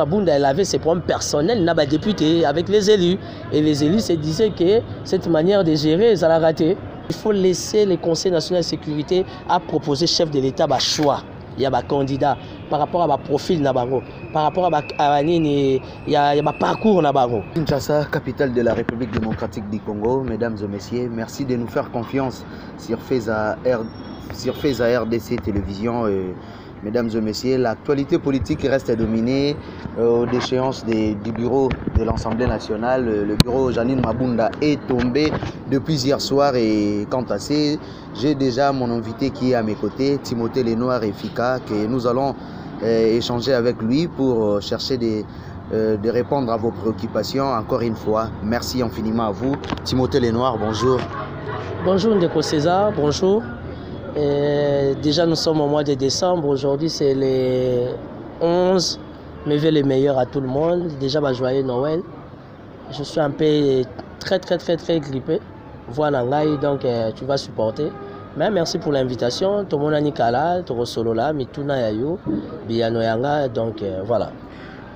Mabunda, elle avait ses problèmes personnels, n'a pas député avec les élus. Et les élus se disaient que cette manière de gérer, ça l'a raté. Il faut laisser le Conseil national de sécurité à proposer chef de l'État un choix. Il y a un candidat par rapport à un profil, par rapport à un parcours. Kinshasa, capitale de la République démocratique du Congo, mesdames et messieurs, merci de nous faire confiance sur FESA RDC Télévision. Mesdames et messieurs, l'actualité politique reste dominée aux déchéances du bureau de l'Assemblée nationale. Le bureau Janine Mabunda est tombé depuis hier soir et quant à ça, j'ai déjà mon invité qui est à mes côtés, Timothée Lenoir et Fika, que nous allons échanger avec lui pour chercher de répondre à vos préoccupations. Encore une fois, merci infiniment à vous. Timothée Lenoir, bonjour. Bonjour Ndeko César, bonjour. Déjà nous sommes au mois de décembre, aujourd'hui c'est le 11, mais les meilleurs à tout le monde, déjà joyeux Noël. Je suis un peu très grippé, voilà donc tu vas supporter. Mais merci pour l'invitation, tout le monde a Nikala, tout le solo là, Mituna Yayo, Biano Yanga, donc voilà.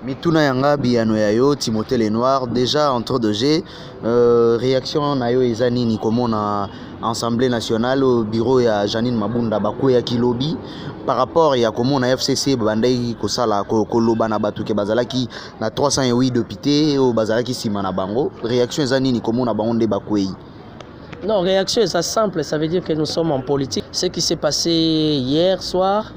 Mituna Yanga, Biano Yayo, Timothée Lenoir, déjà entre deux G, réaction Nayo Ezani Nikomo na Assemblée nationale au bureau ya Janine Mabunda Bakoya Kilobi par rapport ya comment na FCC bandai kosala koloba na batu ke bazalaki na 308 députés au bazalaki sima na bango réaction Ezani Nikomo na bango de Bakoyi. Non, réaction est simple, ça veut dire que nous sommes en politique. Ce qui s'est passé hier soir,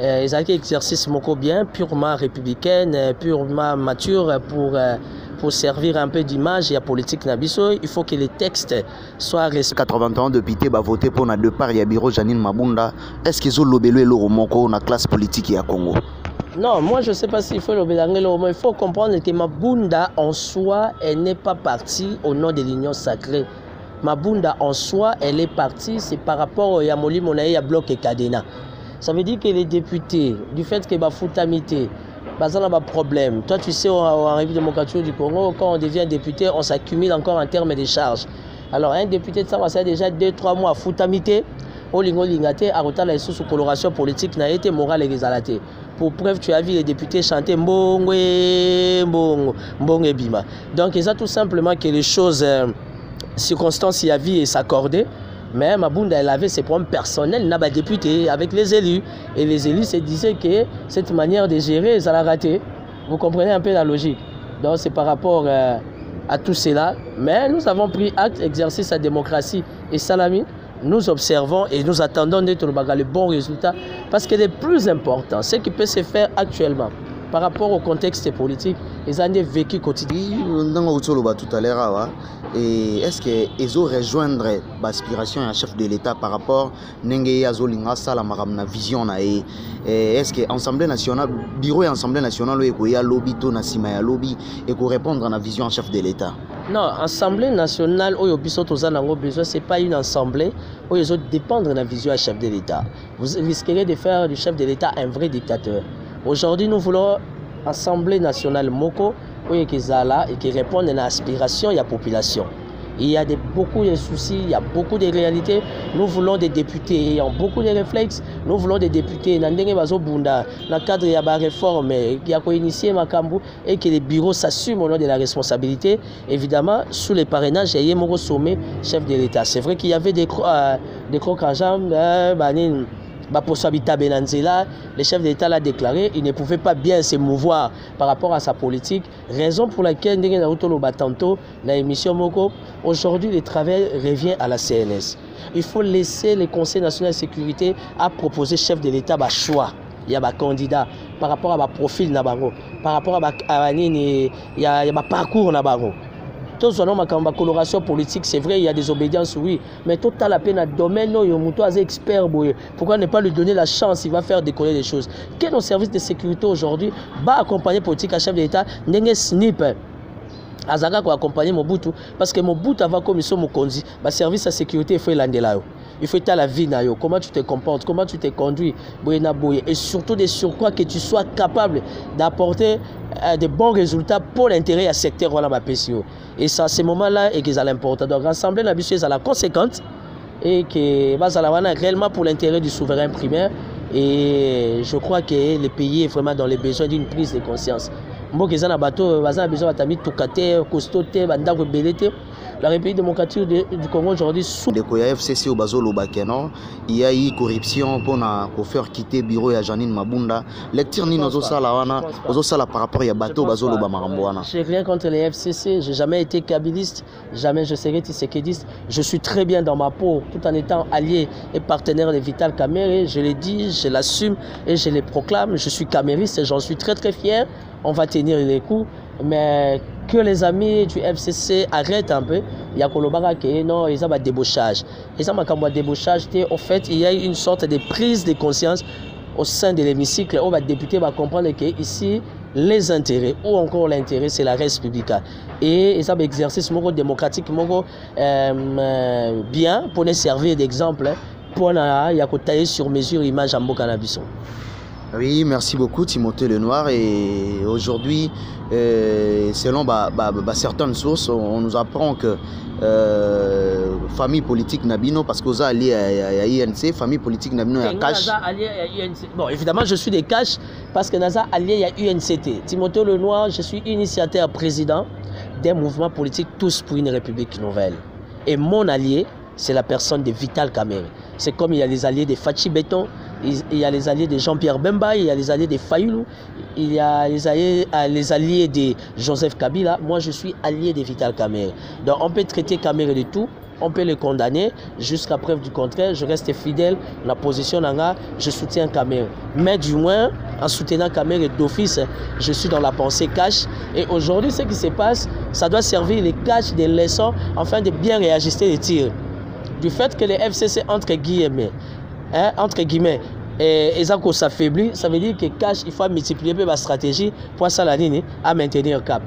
ils ont exercice moko bien, purement républicaine, purement mature pour servir un peu d'image et à politique Nabiso. Il faut que les textes soient respectés. 80 ans députés va voter pour na deux parts ya bureau Janine Mabunda. Est-ce qu'ils ont lobelo et loro moko na classe politique ya Congo? Non, moi je ne sais pas s'il faut lobelo, mais il faut comprendre que Mabunda en soi, elle n'est pas partie au nom de l'union sacrée. Mabunda en soi, elle est partie, c'est par rapport au Yamoli Monaï à Bloc et Kadena. Ça veut dire que les députés, du fait que Bafoutamité, ça n'a pas de problème. Toi, tu sais, en République démocratique du Congo, quand on devient député, on s'accumule encore en termes de charges. Alors, un député de ça, ça a déjà 2-3 mois à Foutamité, au Lingo Lingate, à retard la sous coloration politique, n'a été morale et résalate. Pour preuve, tu as vu les députés chanter Mbongo et Bima. Donc, c'est tout simplement que les choses, circonstances y a vie et s'accorder. Mais Mabunda, elle avait ses problèmes personnels, n'a pas député avec les élus. Et les élus se disaient que cette manière de gérer, ça l'a raté. Vous comprenez un peu la logique. Donc c'est par rapport à tout cela. Mais nous avons pris acte, exercer sa démocratie et salami. Nous observons et nous attendons d'être le bon résultat. Parce que le plus important, ce qui peut se faire actuellement, par rapport au contexte politique, ils ont des vécus quotidiens. Tout à l'heure, et est-ce qu'ils ont rejoindre l'aspiration à chef de l'État par rapport à la vision? Est-ce que l'Assemblée nationale, bureau et l'Assemblée nationale, il y a lobby, et pour répondre à la vision en chef de l'État? Non, l'Assemblée nationale, ce n'est pas une assemblée où ils ont dépendre de la vision à chef de l'État. Vous risquerez de faire du chef de l'État un vrai dictateur. Aujourd'hui, nous voulons Assemblée nationale Moko qui répondent à l'aspiration de la population. Il y a beaucoup de soucis, il y a beaucoup de réalités. Nous voulons des députés ayant beaucoup de réflexes. Nous voulons des députés dans le cadre de la réforme qui a initié Makambu et que les bureaux s'assument au nom de la responsabilité. Évidemment, sous les parrainages, il y a un sommet chef de l'État. C'est vrai qu'il y avait des crocs à jambes. Le chef d'État l'a déclaré, il ne pouvait pas bien se mouvoir par rapport à sa politique, raison pour laquelle dans l'émission Moko, aujourd'hui le travail revient à la CNS. Il faut laisser le Conseil national de sécurité à proposer chef de l'État un choix. Il y a un candidat par rapport à un profil, par rapport à un parcours. Tous ma coloration politique, c'est vrai, il y a des obédiences, oui, mais tout à la peine à domaine, il expert. Pourquoi ne pas lui donner la chance? Il va faire décoller les choses. Quel service de sécurité aujourd'hui va accompagner politique à chef de l'État? N'est snip. Azaka pour accompagner Mobutu, parce que Mobutu avant commission Mokonzi, le service de sécurité il faut l'andela. Il faut être la vie, comment tu te comportes, comment tu te conduis, et surtout des surcroît que tu sois capable d'apporter de bons résultats pour l'intérêt à secteur voilà ma PCO. Et ça, ces moments-là, et qu'ils ont l'important. Donc, rassembler la BCO, la conséquente et que va réellement pour l'intérêt du souverain primaire. Et je crois que le pays est vraiment dans les besoins d'une prise de conscience. mboka eza na bato baza na besoin batami tukate costaud te bandako ebele te. La République démocratique du Congo aujourd'hui sous ndeko ya FCC au bazolo bakeno il y a eu corruption pour faire quitter bureau ya Janine Mabunda lecture ni nozo sala wana ozo sala par rapport ya bato bazolo ba marambo wana. J'ai rien contre les FCC, j'ai jamais été kabiliste, jamais je serai tshisekidiste. Je suis très bien dans ma peau tout en étant allié et partenaire de Vital Kamerhe, je l'ai dit, je l'assume et je le proclame, je suis camériste et j'en suis très très fier. On va tenir les coups, mais que les amis du FCC arrêtent un peu. Il y a Kolobara qui non, ils ont un débauchage. Ils ont un débauchage. En fait, il y a une sorte de prise de conscience au sein de l'hémicycle où le député va comprendre que ici, les intérêts ou encore l'intérêt, c'est la res publica. Et ils ont un exercice démocratique bien pour nous servir d'exemple. Pour il y a tailler sur mesure image en Bokanabiso. Oui, merci beaucoup Timothée Lenoir. Et aujourd'hui, selon certaines sources, on nous apprend que famille politique Nabino, parce qu'on a allié à INC, famille politique Nabino à Cash. Bon, évidemment, je suis des Cash parce que Naza allié à UNCT. Timothée Lenoir, je suis initiateur président des mouvements politiques Tous pour une République nouvelle. Et mon allié, c'est la personne de Vital Kamerhe. C'est comme il y a les alliés de Fachi Béton, il y a les alliés de Jean-Pierre Bemba, il y a les alliés de Fayoulou, il y a les alliés de Joseph Kabila. Moi, je suis allié de Vital Kamerhe. Donc, on peut traiter Kamerhe de tout, on peut le condamner, jusqu'à preuve du contraire. Je reste fidèle à la position d'Anga, je soutiens Kamerhe. Mais du moins, en soutenant Kamerhe d'office, je suis dans la pensée cash. Et aujourd'hui, ce qui se passe, ça doit servir les cash des leçons afin de bien réajuster les tirs. Du fait que les FCC, entre guillemets, et s'affaiblit, ça veut dire que cash, il faut multiplier la stratégie pour ça la ligne à maintenir cap.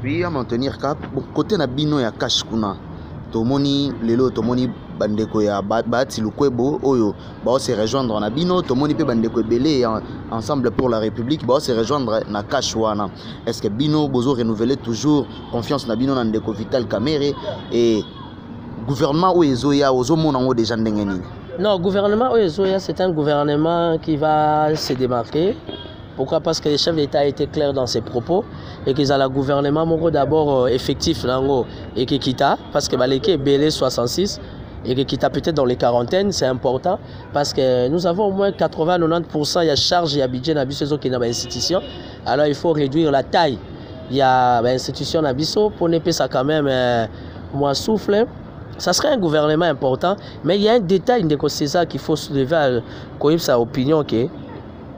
Oui, à maintenir cap. Bon, côté Nabino, il y a cash kuna. Tomoni, lelo, tomoni bandeko ya bati lukwebo oyo ba se rejoindre na bino tomoni pe bandeko belé ensemble pour la République ba se rejoindre na cash wana. Est-ce que bino bozo renouveler toujours confiance na bino na ndeko Vital Kamerhe et gouvernement Oezoya ozomona ngo déjà ndengeni? Non, gouvernement Oezoya, c'est un gouvernement qui va se démarquer. Pourquoi? Parce que le chef d'État était clair dans ses propos et qu'ils ont le gouvernement d'abord effectif et qui quitta parce que l'équipe est belé 66 et qui quitta peut-être dans les quarantaines, c'est important parce que nous avons au moins 80-90% de charges et budget dans l'institution. Alors il faut réduire la taille. Il y a l'institution Nabiso pour ne pas ça quand même moins souffle. Ça serait un gouvernement important, mais il y a un détail de César qu'il faut soulever à sa opinion que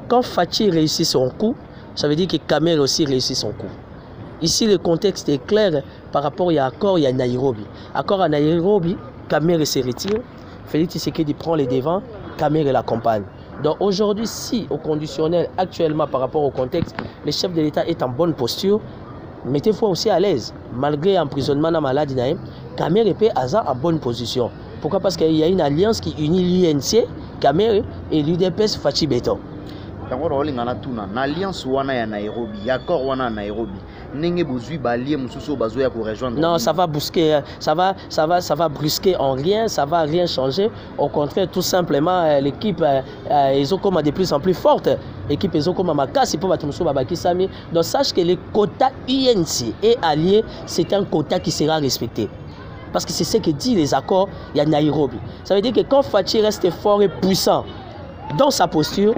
quand Fachi réussit son coup, ça veut dire que Kamerhe aussi réussit son coup. Ici, le contexte est clair par rapport à l'accord, il y a Nairobi. Accord à Nairobi, Kamerhe se retire, Félix Tshisekedi prend les devants, Kamerhe l'accompagne. Donc aujourd'hui, si au conditionnel, actuellement par rapport au contexte, le chef de l'État est en bonne posture, mettez-vous aussi à l'aise. Malgré l'emprisonnement de la maladie, Kamerhe est en bonne position. Pourquoi? Parce qu'il y a une alliance qui unit l'UNC, Kamerhe et l'UDPS Fachi Béton. L'alliance wana ya Nairobi, l'accord wana ya Nairobi. Non, ça va brusquer, ça va brusquer en rien, ça va rien changer. Au contraire, tout simplement, l'équipe ils ont comme de plus en plus forte. L'équipe ils ont comme Makasi pour Sami. Donc sache que le quota INC et allié, c'est un quota qui sera respecté. Parce que c'est ce que dit les accords, il y a Nairobi. Ça veut dire que quand Fachi reste fort et puissant dans sa posture,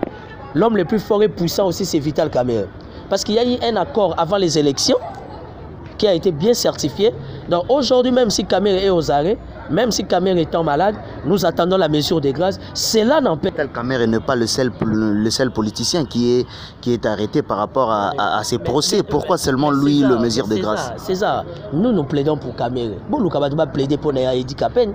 l'homme le plus fort et puissant aussi, c'est Vital Kamerhe. Parce qu'il y a eu un accord avant les élections qui a été bien certifié. Donc aujourd'hui, même si Kamerhe est aux arrêts, même si Kamerhe est en malade, nous attendons la mesure de grâce. Cela n'empêche. Vital Kamerhe n'est pas le seul politicien qui est arrêté par rapport à ces procès. Pourquoi seulement lui le mesure de grâce? C'est ça. Nous plaidons pour Kamerhe. Bon, nous avons plaidé pour Edi Kapen.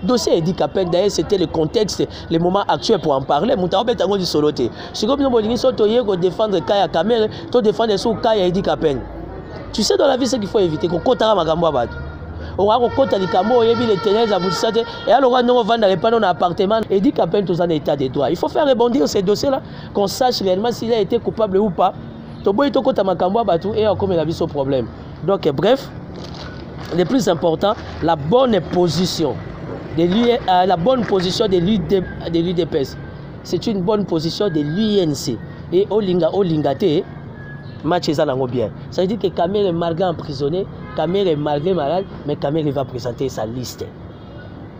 Dossier Edi Kapen, d'ailleurs, c'était le contexte, le moment actuel pour en parler. Nous avons dit soloté. Si vous avez défendre Kaya Kamerhe, tu défendre sous Kaya Edi Kapen. Tu sais, dans la vie, ce qu'il faut éviter. Qu'on compte à Magamba. On va compter à Likambo, il y a les ténèbres à Boussade, et alors on va vendre dans l'appartement. Edi Kapen, tout ça en état de droit. Il faut faire rebondir ces dossiers-là, qu'on sache réellement s'il a été coupable ou pas. Et on commet la vie sur problème. Donc, bref, le plus important, la bonne position. La bonne position de l'UDPS. C'est une bonne position de l'UNC. Et Olingate, match est bien. Ça veut dire que Kamer est malgré emprisonné, Kamer est malgré malade, mais Kamer va présenter sa liste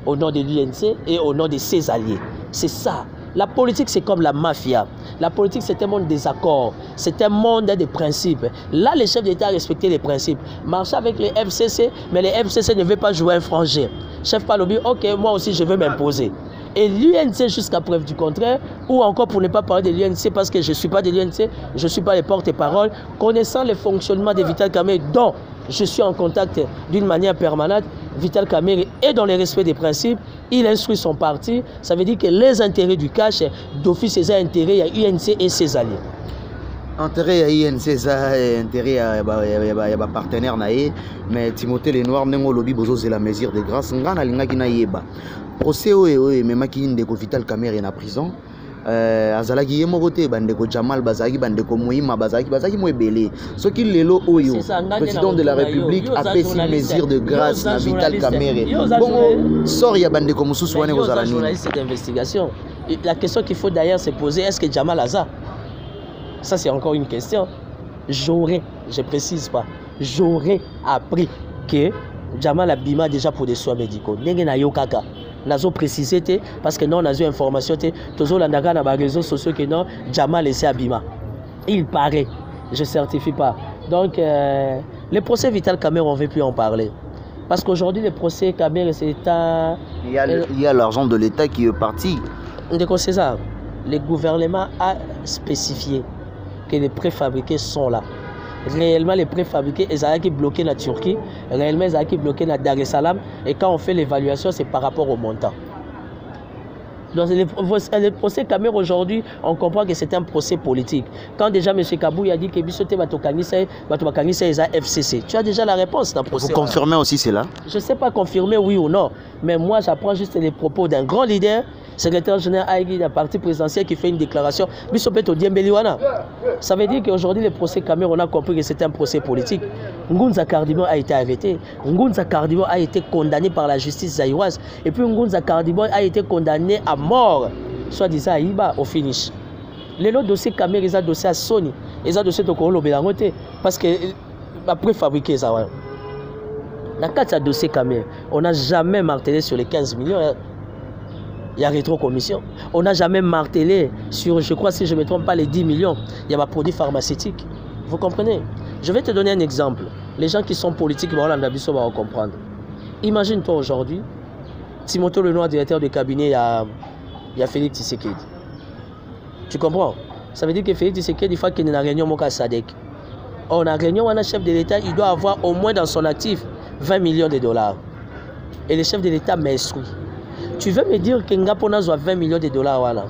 au nom de l'UNC et au nom de ses alliés. C'est ça. La politique, c'est comme la mafia. La politique, c'est un monde des accords. C'est un monde des principes. Là, les chefs d'État respectent les principes. Marcher avec les FCC, mais les FCC ne veulent pas jouer un frangin. Chef Palobi, ok, moi aussi, je veux m'imposer. Et l'UNC, jusqu'à preuve du contraire, ou encore pour ne pas parler de l'UNC, parce que je ne suis pas de l'UNC, je ne suis pas le porte-parole, connaissant le fonctionnement de Vital Kamerhe, dont je suis en contact d'une manière permanente, Vital Kamerhe est dans le respect des principes, il instruit son parti, ça veut dire que les intérêts du cash, d'office, ses intérêts, il y a UNC et ses alliés. Intérêt à INC, intérêt à partenaire, mais Timothée Lenoir, Nengo Lobby, Bozo, c'est la mesure de grâce. Ngana Lingaki na yeba. Procès, mais Makine de Vital Kamerhe est en prison. Azalaki Yemogote, Bandeko Jamal Bazaki, Bandeko Moïma Bazaki, Bazaki Moebele. Ce qui est là, président de la République, a fait une mesure de grâce à Vital Kamerhe. Bon, sort ya Bandeko Moussouane aux Alani. Cette investigation. La question qu'il faut d'ailleurs se poser, est-ce que Jamal Aza? Ça, c'est encore une question. J'aurais, je ne précise pas, j'aurais appris que Jamal Abima déjà pour des soins médicaux. Nous avons précisé parce que nous avons eu information. Nous avons eu les réseaux sociaux que non, Jamal laissé Abima. Il paraît, je ne certifie pas. Donc, le procès Vital Kamerhe, on ne veut plus en parler. Parce qu'aujourd'hui, le procès Kamerhe, c'est un... Il y a l'argent de l'État qui est parti. C'est ça. Le gouvernement a spécifié que les préfabriqués sont là. Réellement, les préfabriqués, ils ont bloqué la Turquie. Réellement, ils ont bloqué la Dar es Salaam. Et quand on fait l'évaluation, c'est par rapport au montant. Donc, le procès Kamerhe aujourd'hui, on comprend que c'est un procès politique. Quand déjà M. Kabou a dit que Bissoté Batokanisa est FCC, tu as déjà la réponse dans le procès. Vous confirmez aussi cela? Je ne sais pas confirmer oui ou non, mais moi j'apprends juste les propos d'un grand leader, secrétaire général de la partie présidentielle qui fait une déclaration. Ça veut dire qu'aujourd'hui, le procès Kamerhe, on a compris que c'est un procès politique. Ngunza Kardibon a été arrêté. Ngunza Kardibon a été condamné par la justice zaïroise. Et puis Ngunza Kardibon a été condamné à mort, soit-disant à Iba, au finish. Les autres dossiers Kamerhe, ils ont dossier à Sony. Ils ont dossier de Kolo Belangote. Parce que, après fabriquer ça, dans le cas de ce dossier Kamerhe, on n'a jamais martelé sur les 15 millions. Il y a rétro-commission. On n'a jamais martelé sur, je crois, si je ne me trompe pas, les 10 millions. Il y a un produit pharmaceutique. Vous comprenez? Je vais te donner un exemple. Les gens qui sont politiques, vont comprendre. Imagine-toi aujourd'hui, Timothée Lenoir, directeur de cabinet, il y a Félix Tshisekedi. Tu comprends? Ça veut dire que Félix Tshisekedi, il faut qu'il y ait une réunion au SADC. Or, dans la réunion, on a un chef de l'État, il doit avoir au moins dans son actif 20 millions de dollars. Et le chef de l'État m'instruit. Tu veux me dire que Ngapona a 20 millions de dollars voilà.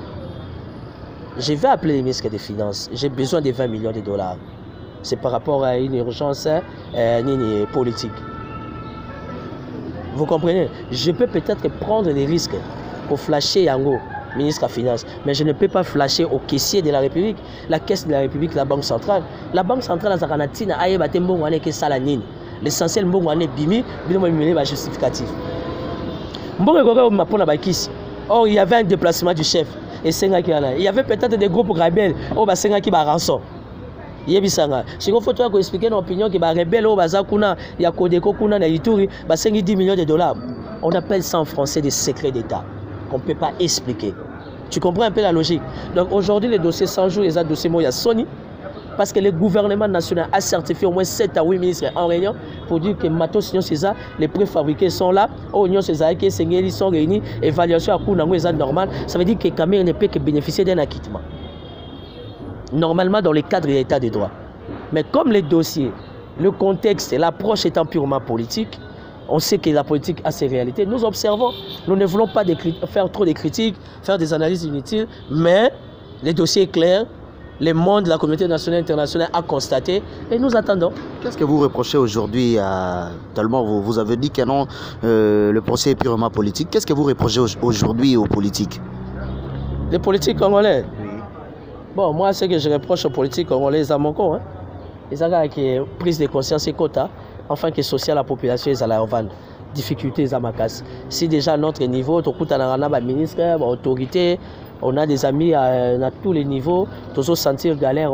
Je vais appeler le ministre des Finances. J'ai besoin de 20 millions de dollars. C'est par rapport à une urgence politique. Vous comprenez? Je peux peut-être prendre des risques pour flasher Yango, ministre des Finances, mais je ne peux pas flasher au caissier de la République, la caisse de la République, la Banque centrale. La Banque centrale, l'essentiel, bimi, justificatif. Or, il y avait un déplacement du chef. Et il y avait peut-être des groupes rebelles qui ont rançon. Il faut expliquer une opinion qui est rebelle, il y a Kodeko, il y a Ituri, 10 millions de dollars. On appelle ça en français des secrets d'État qu'on ne peut pas expliquer. Tu comprends un peu la logique? Donc aujourd'hui, les dossiers 100 jours, il y a des dossiers, il y a Sony. Parce que le gouvernement national a certifié au moins 7 à 8 ministres en réunion pour dire que Matos Signon César, les préfabriqués sont là, Oignon César, qui sont réunis, évaluation à coût est normal. Ça veut dire que Kamerhe ne peut que bénéficier d'un acquittement. Normalement, dans le cadre de l'état de droit. Mais comme les dossiers, le contexte et l'approche étant purement politique, on sait que la politique a ses réalités. Nous observons, nous ne voulons pas faire trop de critiques, faire des analyses inutiles, mais les dossiers clairs. Le monde, la communauté nationale et internationale a constaté et nous attendons. Qu'est-ce que vous reprochez aujourd'hui à tellement vous avez dit que non, le procès est purement politique. Qu'est-ce que vous reprochez aujourd'hui aux politiques? Les politiques congolais? Oui. Bon, moi, ce que je reproche aux politiques congolais, c'est à mon compte. Ils ont une prise de conscience et quota, enfin que social la population, ils ont la vendre. Difficultés à ma casse. Si déjà à notre niveau, tu as un ministre, autorité, On a des amis à tous les niveaux, tous sentir galère.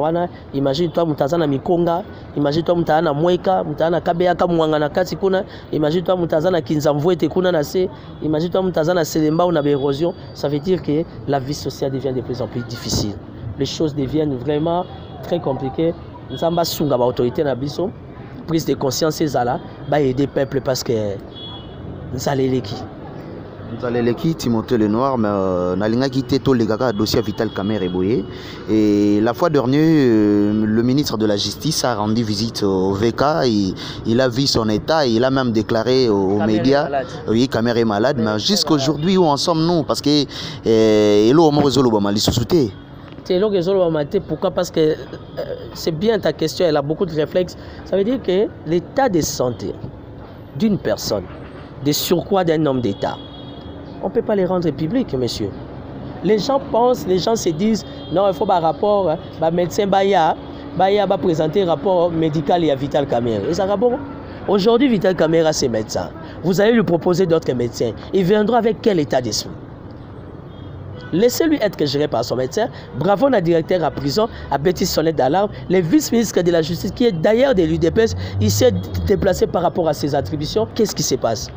Imagine-toi, Moutazana Mikonga, imagine-toi, Moutazana Mweka, Moutazana Kabeaka Mwangana Katikuna, imagine-toi, Moutazana Kinzamvoué Tekuna Nase, imagine-toi, Moutazana Selemba, on avait érosion. Ça veut dire que la vie sociale devient de plus en plus difficile. Les choses deviennent vraiment très compliquées. Nous avons une autorité dans la prise de conscience, ça va aider le peuple parce que nous allons les qui. Vous allez les quitter Timothée Lenoir, mais Nalinga quitté tout les gars dossier Vital Kamerhe Boye. Et la fois dernière, le ministre de la Justice a rendu visite au VK. Il a vu son état, il a même déclaré aux médias, oui, Kamerhe est malade. Mais jusqu'aujourd'hui, où en sommes-nous? Parce que pourquoi? Parce que c'est bien ta question, elle a beaucoup de réflexes. Ça veut dire que l'état de santé d'une personne, des surcroît d'un homme d'État, on ne peut pas les rendre publics, monsieur. Les gens pensent, les gens se disent, non, il faut un rapport, le médecin va présenter un rapport médical et à Vital Kamerhe. Et ça va bon. Aujourd'hui, Vital Kamerhe a ses médecins. Vous allez lui proposer d'autres médecins. Il viendra avec quel état d'esprit? Laissez-lui être géré par son médecin. Bravo, le directeur à prison, à bêtise sonnette d'alarme. Le vice-ministre de la Justice, qui est d'ailleurs de l'UDPS, il s'est déplacé par rapport à ses attributions. Qu'est-ce qui se passe?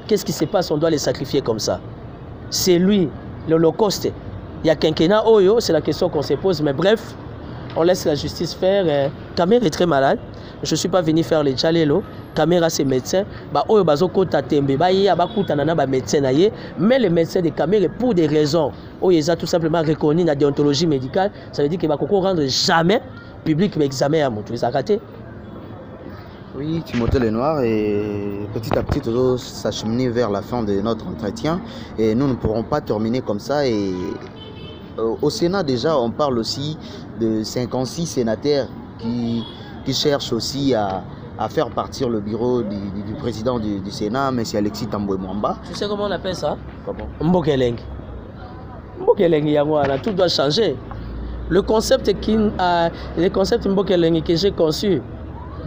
Qu'est-ce qui se passe? On doit les sacrifier comme ça. C'est lui, l'Holocauste. Il y a quinquennat Oyo, c'est la question qu'on se pose. Mais bref, on laisse la justice faire. Kamerhe est très malade. Je ne suis pas venu faire les tchalelo. Kamerhe a ses médecins. Mais les médecins de Kamerhe, pour des raisons, ils ont tout simplement reconnu la déontologie médicale. Ça veut dire qu'il ne va rendre jamais public l'examen à mon tour. Ils ont raté. Oui, Timothée Lenoir, et petit à petit, nous allons s'acheminer vers la fin de notre entretien. Et nous ne pourrons pas terminer comme ça. Et au Sénat, déjà, on parle aussi de 56 sénateurs qui cherchent aussi à faire partir le bureau du président du Sénat, M. Alexis Tambwe Mwamba. Tu sais comment on appelle ça? Comment? Mbokeleng. Mbokeleng, tout doit changer. Le concept Mbokeleng que j'ai conçu,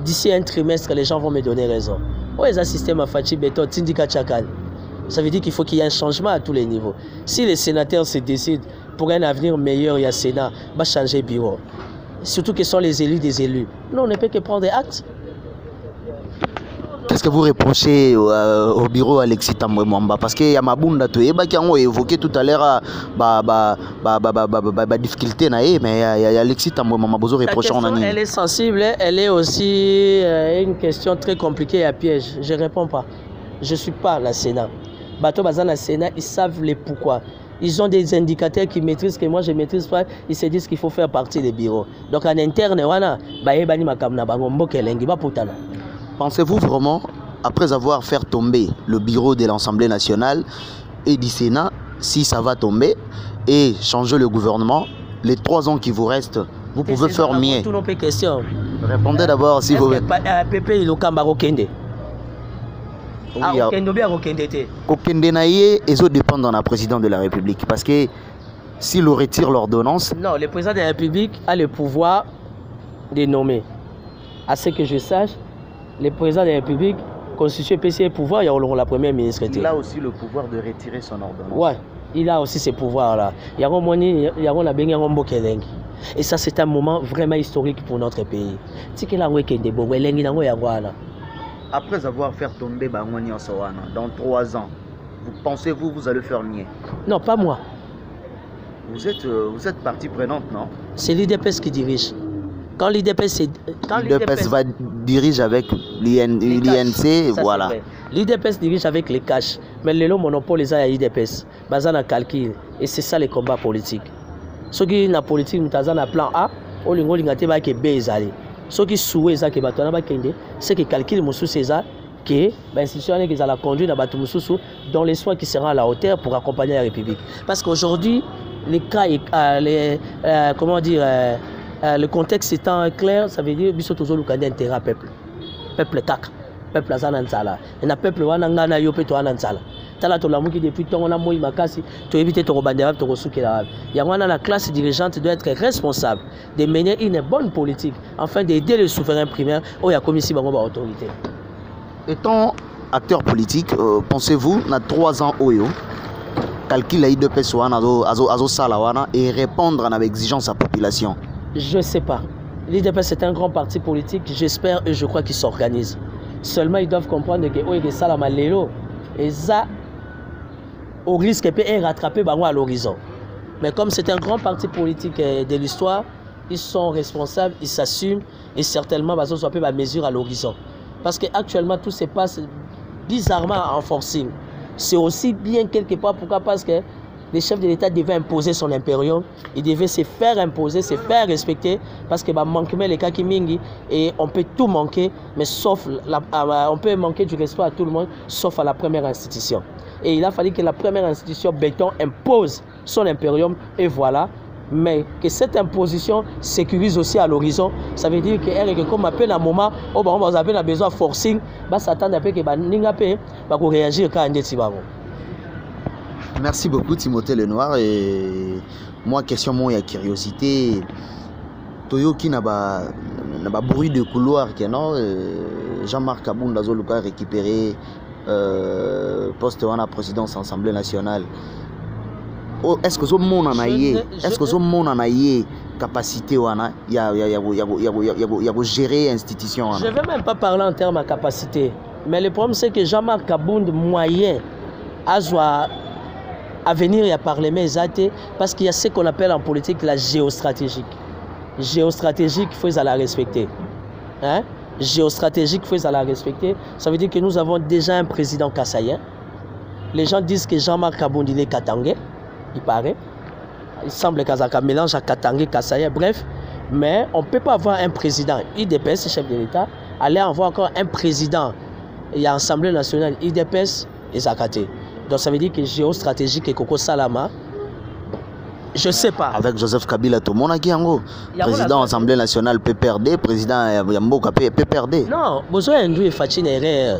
d'ici un trimestre, les gens vont me donner raison. Oui, ils assistent à Fachi Beto, Tindika Chakal. Ça veut dire qu'il faut qu'il y ait un changement à tous les niveaux. Si les sénateurs se décident pour un avenir meilleur, il y a Sénat, va changer le bureau. Surtout que sont les élus des élus. Nous, on ne peut que prendre des actes. Qu'est-ce que vous reprochez au bureau Alexis Tambwe Mwamba? Parce qu'il y a Mabunda, qui a évoqué tout à l'heure la difficulté, mais il y a Alexis Tambwe Mwamba qui reproche en année. Elle est sensible, elle est aussi une question très compliquée à piège. Je ne réponds pas. Je ne suis pas la Sénat. Bateau Bazan la Sénat, ils savent les pourquoi. Ils ont des indicateurs qu'ils maîtrisent que moi je ne maîtrise pas. Ils se disent qu'il faut faire partie des bureaux. Donc en interne, pensez-vous vraiment, après avoir fait tomber le bureau de l'Assemblée nationale et du Sénat, si ça va tomber, et changer le gouvernement, les 3 ans qui vous restent, vous pouvez faire mieux? Toutes nos questions. Répondez d'abord si vous voulez. Pépé, il est Okende Naye, ils dépendent de la présidente de la République. Parce que s'ils retirent l'ordonnance... Non, le président de la République a le pouvoir de nommer. À ce que je sache, le président de la République constitue PCA pouvoir, il y a la première ministre. Il a aussi le pouvoir de retirer son ordonnance. Oui, il a aussi ces pouvoirs-là. Et ça, c'est un moment vraiment historique pour notre pays. Après avoir fait tomber Bangwani en Sawana, dans 3 ans, pensez-vous vous allez faire mieux? Non, pas moi. Vous êtes partie prenante, non? C'est l'IDPS qui dirige. Quand l'IDPS va diriger avec l'INC, voilà. L'IDPS dirige avec les cash. Mais le monopole est à l'IDPS. Basé sur calcul. Et c'est ça les combats politiques. Ceux qui ont la politique, nous avons un plan A, on a un plan B. Ceux qui souhaitent que c'est que calcul que l'institution qui a conduit dans les soins qui seront à la hauteur pour accompagner la République. Parce qu'aujourd'hui, les cas, le contexte étant clair, ça veut dire que nous avons un intérêt peuple. Peuple kak, peuple azanansala. Et le peuple wanangana yope to anansala. Tala to lamuki depuis ton na moi makasi, to éviter to bandera to kosukira. Yangwana la classe dirigeante doit être responsable de mener une bonne politique afin d'aider les souverains primaires où il y a commis si bango ba autorité. Étant acteur politique, pensez-vous, dans 3 ans, calcul IDPS wana azo sala wana et répondre à l'exigence à la population? Je ne sais pas. L'IDPS c'est un grand parti politique, j'espère et je crois qu'il s'organise. Seulement ils doivent comprendre que ça la malelo et ça au risque peut rattraper à l'horizon. Mais comme c'est un grand parti politique de l'histoire, ils sont responsables, ils s'assument et certainement ils ont la mesure à l'horizon. Parce qu'actuellement tout se passe bizarrement en forcing. C'est aussi bien quelque part, pourquoi? Parce que le chef de l'État devait imposer son impérium, il devait se faire imposer, se faire respecter, parce que manquement les cas qui mingi et on peut tout manquer, mais sauf on peut manquer du respect à tout le monde, sauf à la première institution. Et il a fallu que la première institution béton impose son impérium et voilà. Mais que cette imposition sécurise aussi à l'horizon, ça veut dire que comme appelle un moment où on a besoin de forcing, bah s'attendre à ce que bah réagir quand on est. Merci beaucoup Timothée Lenoir et moi question moi il y a curiosité Toyo qui n'a pas bruit de couloir que non Jean-Marc Kabounda Zoluka récupéré poste à la présidence de l'Assemblée nationale. Est-ce que ce monde en a est-ce que ce monde en a capacité wana y a gérer institution wana? Je vais même pas parler en termes de capacité, mais le problème c'est que Jean-Marc Kabounda moyen à venir et à parler mais parce qu'il y a ce qu'on appelle en politique la géostratégique. Géostratégique, il faut la respecter. Hein? Géostratégique, il faut la respecter. Ça veut dire que nous avons déjà un président kassaïen. Les gens disent que Jean-Marc Kabounda il est katangais. Il paraît. Il semble qu'il y a un mélange à Katangé, Kassaïa, bref. Mais on ne peut pas avoir un président IDPS, chef de l'État, aller avoir encore un président. Il y a l'Assemblée nationale IDPS et Zakaté. Donc ça veut dire que géostratégique et Koko Salama, je ne sais pas. Avec Joseph Kabila, tout le monde a qui en président de l'Assemblée nationale PPRD, président Yamboka PPRD. Non, besoin de Fachi n'est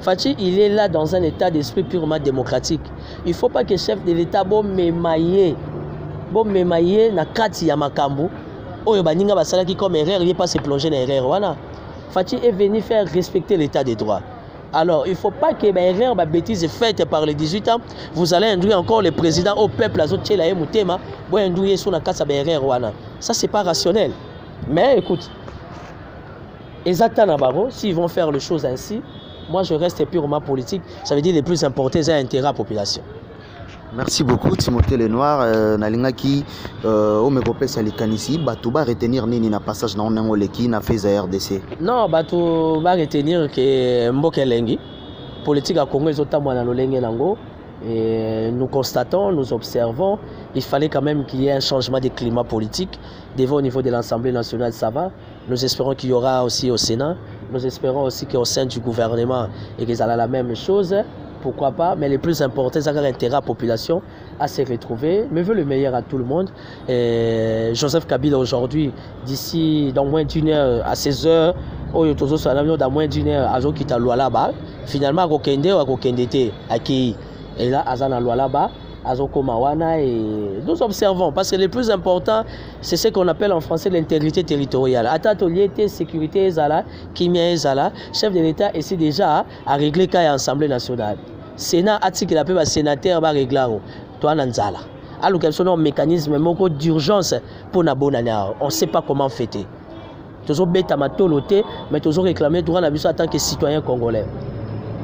Fachi, il est là dans un état d'esprit purement démocratique. Il ne faut pas que le chef de l'État mémaillé na kati ya makambo. Oyo baninga basala qui comme erreur, il n'est pas se plonger dans l'erreur. Voilà. Fachi est venu faire respecter l'état des droits. Alors, il ne faut pas que les erreurs, les bêtises faites par les 18 ans, vous allez induire encore le président au peuple, vous allez induire sur la casse à l'erreur. Ça, ce n'est pas rationnel. Mais écoute, s'ils vont faire les choses ainsi, moi, je reste purement politique. Ça veut dire les plus importants, c'est l'intérêt de la population. Merci beaucoup, Timothée Lenoir. Nalinga qui, au Mekopé Salikanisi, Batouba retenir nini na passage na onengo leki na fait à RDC. Non, Batouba retenir que Mboke Lengi, politique à Congo, ils ont tamoué na l'olenge nango. Et nous constatons, nous observons, il fallait quand même qu'il y ait un changement de climat politique. Déjà au niveau de l'Assemblée nationale, ça va. Nous espérons qu'il y aura aussi au Sénat. Nous espérons aussi qu'au sein du gouvernement, et qu'ils aient la même chose. Pourquoi pas? Mais le plus important, c'est l'intérêt de la population à se retrouver. Mais veut le meilleur à tout le monde. Et Joseph Kabila aujourd'hui, d'ici dans moins d'une heure à 16 heures, dans moins d'une heure, à Zokita là-bas. Finalement, à Kokende ou à Kokendete, à qui? Et là, Azana là-bas, Azoko Mawana, et nous observons, parce que le plus important, c'est ce qu'on appelle en français l'intégrité territoriale. Atatoliété, sécurité, Zala, Kimia, Zala, chef de l'État essaie déjà à régler quand il y a l'Assemblée nationale. Sénat, Atik, il appelle sénateur, va régler, toi, Nanzala. Alors qu'il y a un mécanisme d'urgence pour la bonne année. On ne sait pas comment fêter. Toujours bête à ma toloté, mais toujours réclamer droit à en tant que citoyen congolais.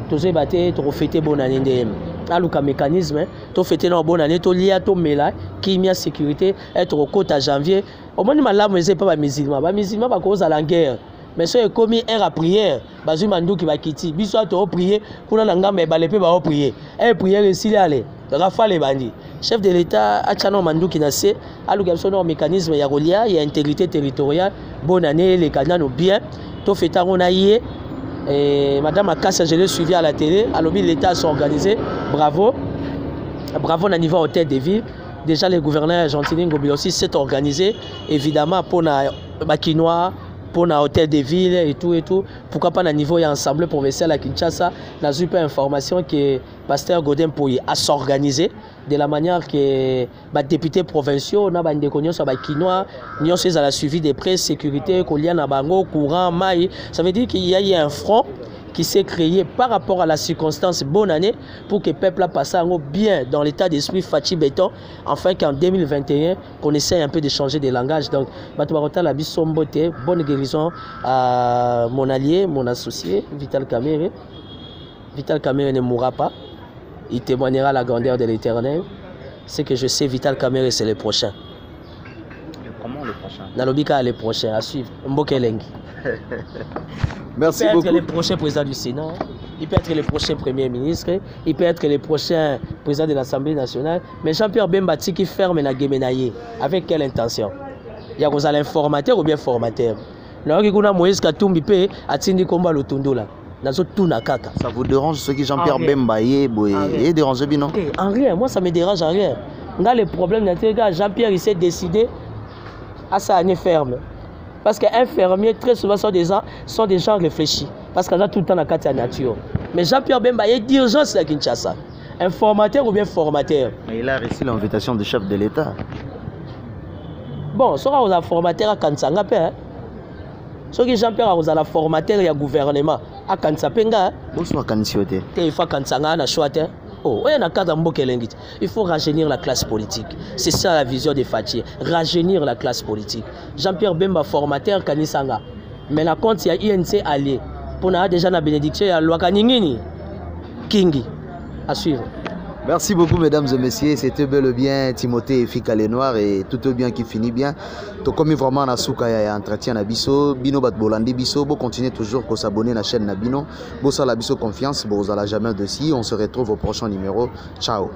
Toujours battre, toujours fêter bonne année. Alors qu'un mécanisme, tu fêter une bonne année, tu lié à ton méla, qui mis en sécurité, être au côté à janvier. Au moins, là, je ne sais pas les musulmans. Les musulmans, à cause de la guerre. Mais si on a commis un à prière, il mandou qui va quitter. Biso a prié pour la ngamba et balépé va prier. Et prière ici allez. Rafa les bandits. Chef de l'État a chano mandou qui naissait. Alors qu'il y a un mécanisme, il y a Rolia, il y a intégrité territoriale. Bonne année, les canaux nous bien. Tu fais ta ronaïe. Et Madame Akassa, je l'ai suivi à la télé. Alors l'État s'est organisé. Bravo. Bravo au niveau hôtel de ville. Déjà les gouverneurs argentins aussi s'est organisé. Évidemment pour la Bakinois. Pour un hôtel de ville et tout. Pourquoi pas à niveau ensemble provincial à Kinshasa, n'a eu pas information que Pasteur Godin Pouy a s'organiser de la manière que les députés provinciaux, on a des connaissances sur les Kinois, nous avons suivi des prêts, sécurité, collier, bango, courant, maï. Ça veut dire qu'il y a eu un front qui s'est créé par rapport à la circonstance bonne année pour que le peuple a passé bien dans l'état d'esprit Fachi Béton, afin qu'en 2021, qu'on essaye un peu de changer de langage. Donc, bonne guérison à mon allié, mon associé, Vital Kamerhe. Vital Kamerhe ne mourra pas. Il témoignera la grandeur de l'Éternel. Ce que je sais, Vital Kamerhe, c'est le prochain. Comment le prochain? Nalobika le prochain, à suivre. Mbokelengi. Merci beaucoup. Il peut beaucoup. être le prochain président du Sénat, il peut être le prochain premier ministre, il peut être le prochain président de l'Assemblée nationale. Mais Jean-Pierre Bemba qui ferme na Gemenaye, avec quelle intention? Il y a un informateur ou bien formateur? Moïse Katumbi peut atteindre combat le Tundola. Ça vous dérange ce qui Jean-Pierre Bemba est dérangé bien non? En rien, moi ça me dérange en rien. Le problème d'un Jean-Pierre il s'est décidé à sa année ferme. Parce qu'un fermier, très souvent, sont des gens réfléchis. Parce qu'on a tout le temps la nature. Mais Jean-Pierre Bemba, il y a d'urgence à Kinshasa. Un formateur ou bien formateur. Mais il a reçu l'invitation du chef de l'État. Bon, ce sera un formateur à Kansanga. Ce qui Jean-Pierre a un formateur et un gouvernement à Kansapenga. Bonsoir Kansiote. Il faut Kansanga na choite. Il faut rajeunir la classe politique. C'est ça la vision de Fachi. Rajeunir la classe politique. Jean-Pierre Bemba, formateur, Kanisanga. Mais la compte, il y a INC allié. Pour nous, déjà, la bénédiction, il y a Loi Kaningini. Kingi. À suivre. Merci beaucoup, mesdames et messieurs. C'était bel et bien Timothée et Fika les Noirs et tout est bien qui finit bien. Donc, comme vraiment, na souka ya entretien na biso, bino bat bolandi biso, bo continuez toujours à s'abonner à la chaîne na bino, bo sa la biso confiance, bo la jamais dessus. On se retrouve au prochain numéro. Ciao.